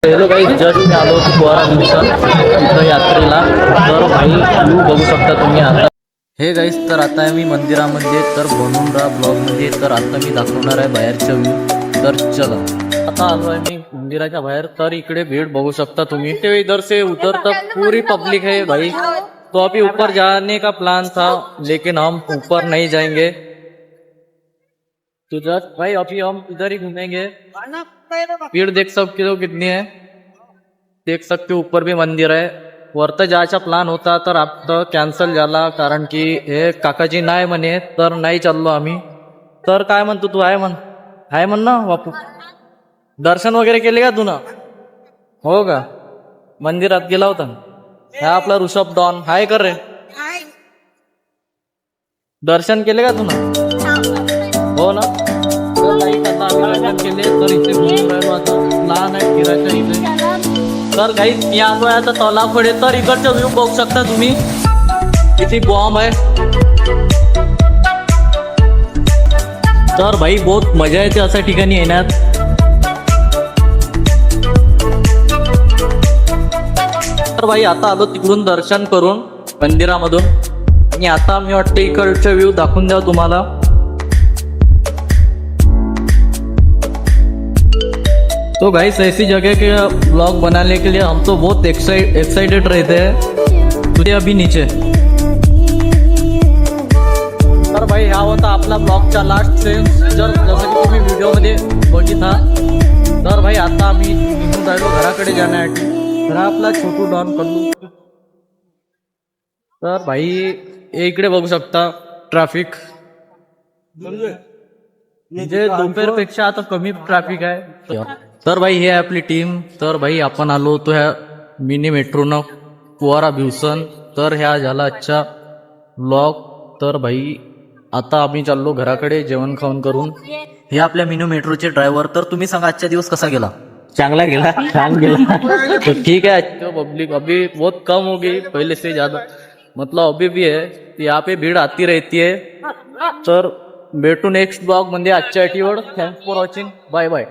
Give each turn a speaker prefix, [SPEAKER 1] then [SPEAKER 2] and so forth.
[SPEAKER 1] Hello guys, just मी आलो होतो फुहारा दिवसात इथं यात्रेला. तर भाई व्ह्यू बघू शकता तुम्ही आता. हे गाइस, तर आता आहे मी मंदिरामध्ये. तर बनून राहा ब्लॉगमध्ये. तर आता मी दाखवणार आहे बाहेरचा व्ह्यू. तर चला, आता आलो आहे मी मंदिराच्या बाहेर. तर इकडे भीड़ बघू शकता तुम्ही. ते इधर से उधर तक पूरी पब्लिक है भाई. तो अभी ऊपर जाने का प्लान था लेकिन हम ऊपर नहीं जाएंगे. तो जस्ट भाई अभी हम इधर ही घूमेंगे. भीड़ देख सकते हो कितनी है. देख सकते हो ऊपर भी मंदिर आहे. वरतं जायचा प्लान होता तर आता कॅन्सल झाला कारण की हे काकाजी नाही म्हणे, तर नाही चाललो आम्ही. तर काय म्हणतो तू? आहे म्हण ना बापू. दर्शन वगैरे केले का तू ना? हो का? मंदिरात गेला होता. हा आपला ऋषभ डॉन हाय कर रे. दर्शन केले का तू ना? हो ना. तर नाही आता आम्ही दर्शन केले. तर इथे घुमून राहिलो. आता प्लान आहे फिरायचा इथे. तर गाईस मी आलो आहे आता तलावकडे. तर इकडचा व्ह्यू बघू शकता तुम्ही, किती बॉम्ब आहे. तर भाई बहुत मजा येते अशा ठिकाणी येण्यात. तर भाई आता आलो तिकडून दर्शन करून मंदिरामधून. आणि आता मी वाटते इकडचा व्ह्यू दाखवून द्यावा तुम्हाला. तो गाइस ऐसी जगह के ब्लॉग बनाने के लिए हम तो बहुत एक्साइटेड रहते हैं. तुझे अभी नीचे. तर भाई हा होता आपला ब्लॉगचा लास्ट सीन. जर जसं की तुम्ही व्हिडिओमध्ये बघितला. तर भाई आता आम्ही निघून राहिलो घराकडे जाण्यासाठी. तर हा आपला छोटू डॉन कल्लू. तर भाई इकडे बघू शकता ट्रॅफिक म्हणजे दोपहरपेक्षा आता कमी ट्रॅफिक आहे. तर भाई हे आपली टीम. तर भाई आपण आलो होतो ह्या मिनी मेट्रोनं फुहारा भिवसन. तर ह्या झाला आजचा ब्लॉग. तर भाई आता आम्ही चाललो घराकडे जेवण खाऊन करून. हे आपल्या मिनी मेट्रोचे ड्रायव्हर. तर तुम्ही सांगा आजचा दिवस कसा गेला? चांगला गेला, छान गेला. तो ठीक है. पब्लिक अभी बहुत कम हो गई पहले से ज्यादा. मतलब अभी भी है, यहाँ पे भीड़ आती रहती है. तर भेटू नेक्स्ट ब्लॉग मध्ये आजच्या टीवर. Thanks for watching. Bye bye.